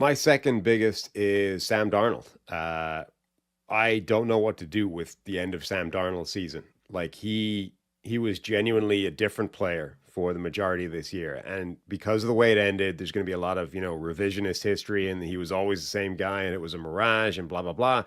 My second biggest is Sam Darnold. I don't know what to do with the end of Sam Darnold's season. Like he was genuinely a different player for the majority of this year, and because of the way it ended, there's going to be a lot of revisionist history, and he was always the same guy, and it was a mirage, and blah blah blah.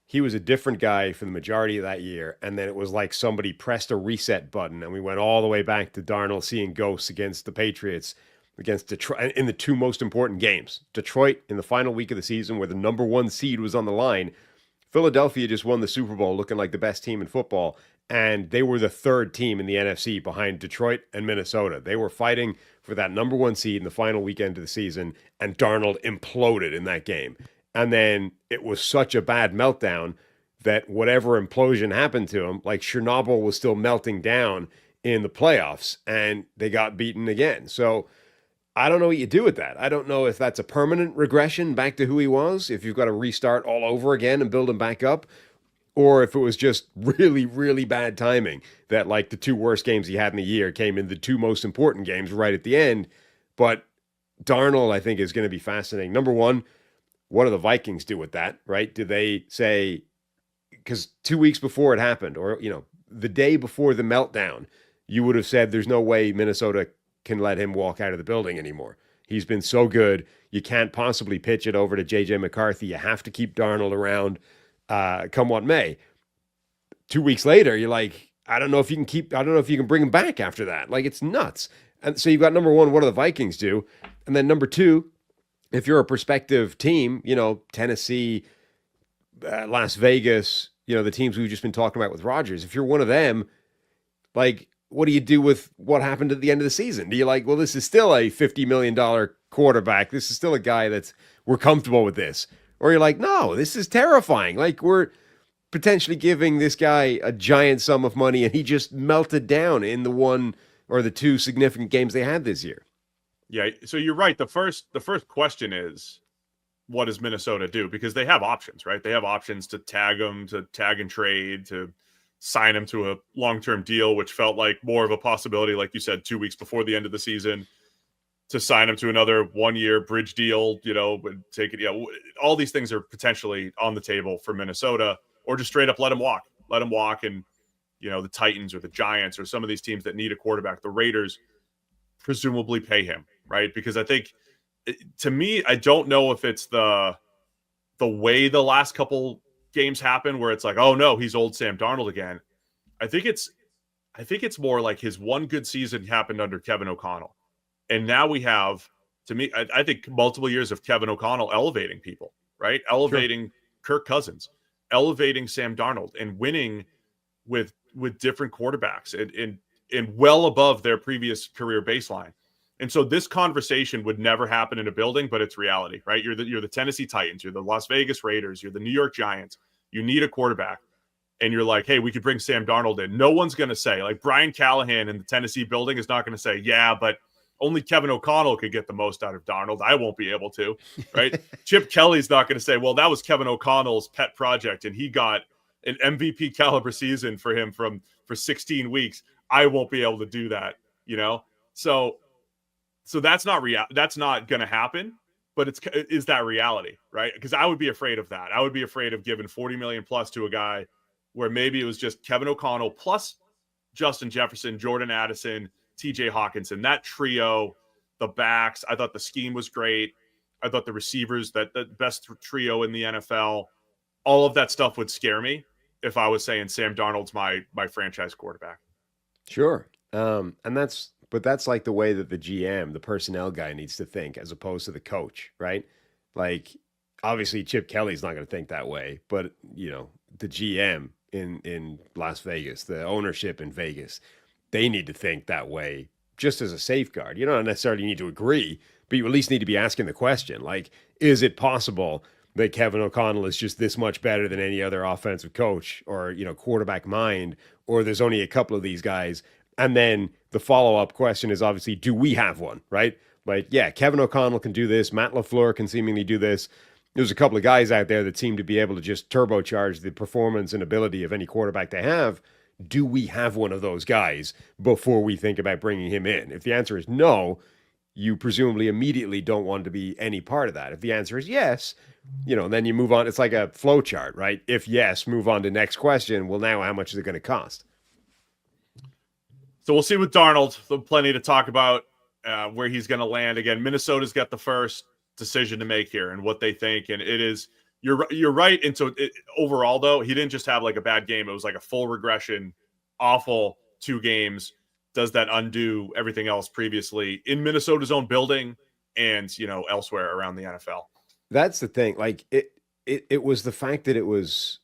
He was a different guy for the majority of that year, and then it was like somebody pressed a reset button, and we went all the way back to Darnold seeing ghosts against the Patriots, against Detroit in the two most important games. Detroit in the final week of the season, where the number one seed was on the line. Philadelphia just won the Super Bowl looking like the best team in football, and they were the third team in the NFC behind Detroit and Minnesota. They were fighting for that number one seed in the final weekend of the season, and Darnold imploded in that game. And then it was such a bad meltdown that whatever implosion happened to him, like Chernobyl was still melting down in the playoffs, and they got beaten again. So I don't know what you do with that. I don't know if that's a permanent regression back to who he was, if you've got to restart all over again and build him back up, or if it was just really, really bad timing that like the two worst games he had in the year came in the two most important games right at the end. But Darnold, I think, is going to be fascinating. Number one, what do the Vikings do with that, right? Do they say, because 2 weeks before it happened, or, the day before the meltdown, you would have said there's no way Minnesota can let him walk out of the building anymore. He's been so good. You can't possibly pitch it over to J.J. McCarthy. You have to keep Darnold around come what may. 2 weeks later, you're like, I don't know if you can bring him back after that. Like, it's nuts. And so you've got number one, what do the Vikings do? And then number two, if you're a prospective team, Tennessee, Las Vegas, the teams we've just been talking about with Rodgers, if you're one of them, like, what do you do with what happened at the end of the season? Do you like, well, this is still a $50 million quarterback. This is still a guy we're comfortable with this. Or you're like, no, this is terrifying. Like, we're potentially giving this guy a giant sum of money, and he just melted down in the one or the two significant games they had this year. Yeah, so you're right. The first question is, what does Minnesota do? Because they have options, right? They have options to tag him, to tag and trade, to sign him to a long-term deal, which felt like more of a possibility, like you said, 2 weeks before the end of the season, to sign him to another 1-year bridge deal, take it. Yeah, all these things are potentially on the table for Minnesota, or just straight up let him walk. And, the Titans or the Giants or some of these teams that need a quarterback, the Raiders presumably pay him, right? Because I think, to me, I don't know if it's the way the last couple games happen where it's like, oh no, he's old Sam Darnold again. I think it's more like his one good season happened under Kevin O'Connell. And now we have, to me, I think multiple years of Kevin O'Connell elevating people, right? Elevating Kirk Cousins, elevating Sam Darnold, and winning with different quarterbacks and well above their previous career baseline. And so this conversation would never happen in a building, but it's reality, right? You're the Tennessee Titans, you're the Las Vegas Raiders, you're the New York Giants. You need a quarterback. And you're like, hey, we could bring Sam Darnold in. No one's going to say, like, Brian Callahan in the Tennessee building is not going to say, yeah, but only Kevin O'Connell could get the most out of Darnold. I won't be able to, right? Chip Kelly's not going to say, well, that was Kevin O'Connell's pet project, and he got an MVP caliber season for him for 16 weeks. I won't be able to do that, So that's not that's not going to happen, but is that reality, right? Because I would be afraid of that. I would be afraid of giving $40 million plus to a guy where maybe it was just Kevin O'Connell plus Justin Jefferson, Jordan Addison, TJ Hawkinson, that trio, the backs. I thought the scheme was great. I thought the receivers, the best trio in the NFL, all of that stuff would scare me if I was saying Sam Darnold's my franchise quarterback. Sure. But that's like the way that the GM, the personnel guy, needs to think as opposed to the coach, right? Like, obviously Chip Kelly's not going to think that way, but the GM in Las Vegas, the ownership in Vegas, they need to think that way just as a safeguard. You don't necessarily need to agree, but you at least need to be asking the question, like, is it possible that Kevin O'Connell is just this much better than any other offensive coach or, quarterback mind, or there's only a couple of these guys? And then the follow-up question is obviously, do we have one, right? Like, yeah, Kevin O'Connell can do this. Matt LaFleur can seemingly do this. There's a couple of guys out there that seem to be able to just turbocharge the performance and ability of any quarterback they have. Do we have one of those guys before we think about bringing him in? If the answer is no, you presumably immediately don't want to be any part of that. If the answer is yes, then you move on. It's like a flow chart, right? If yes, move on to next question. Well, now how much is it going to cost? So we'll see with Darnold. There's plenty to talk about where he's going to land. Again, Minnesota's got the first decision to make here and what they think. And it is, you're right. And so overall, though, he didn't just have like a bad game. It was like a full regression, awful 2 games. Does that undo everything else previously in Minnesota's own building and, elsewhere around the NFL? That's the thing. Like it was the fact that it was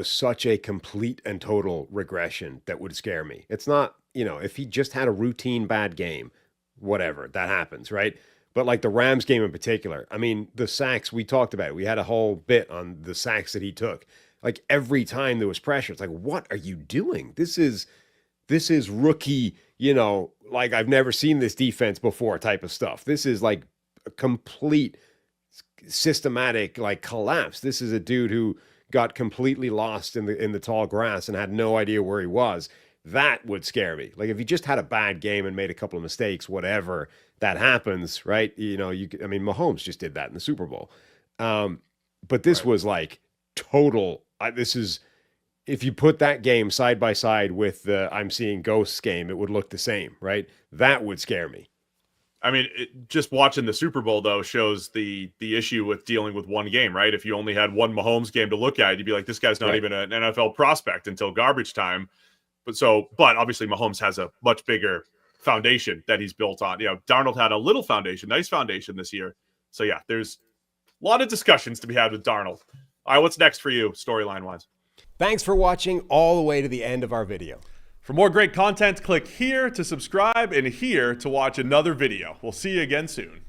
such a complete and total regression that would scare me. It's not, if he just had a routine bad game, whatever, that happens, right? But like the Rams game in particular, I mean, the sacks, we talked about it. We had a whole bit on the sacks that he took. Like every time there was pressure, it's like, what are you doing? This is rookie, like I've never seen this defense before type of stuff. This is like a complete systematic like collapse. This is a dude who got completely lost in the tall grass and had no idea where he was. That would scare me. Like if he just had a bad game and made a couple of mistakes, whatever, that happens, right? Mahomes just did that in the Super Bowl. But this was like total. If you put that game side by side with the I'm seeing ghosts game, it would look the same, right? That would scare me. I mean, just watching the Super Bowl, though, shows the issue with dealing with one game, right? If you only had one Mahomes game to look at, you'd be like, this guy's not even an NFL prospect until garbage time. But obviously Mahomes has a much bigger foundation that he's built on. Darnold had a little foundation, nice foundation this year. So, yeah, there's a lot of discussions to be had with Darnold. All right, what's next for you, storyline-wise? Thanks for watching all the way to the end of our video. For more great content, click here to subscribe and here to watch another video. We'll see you again soon.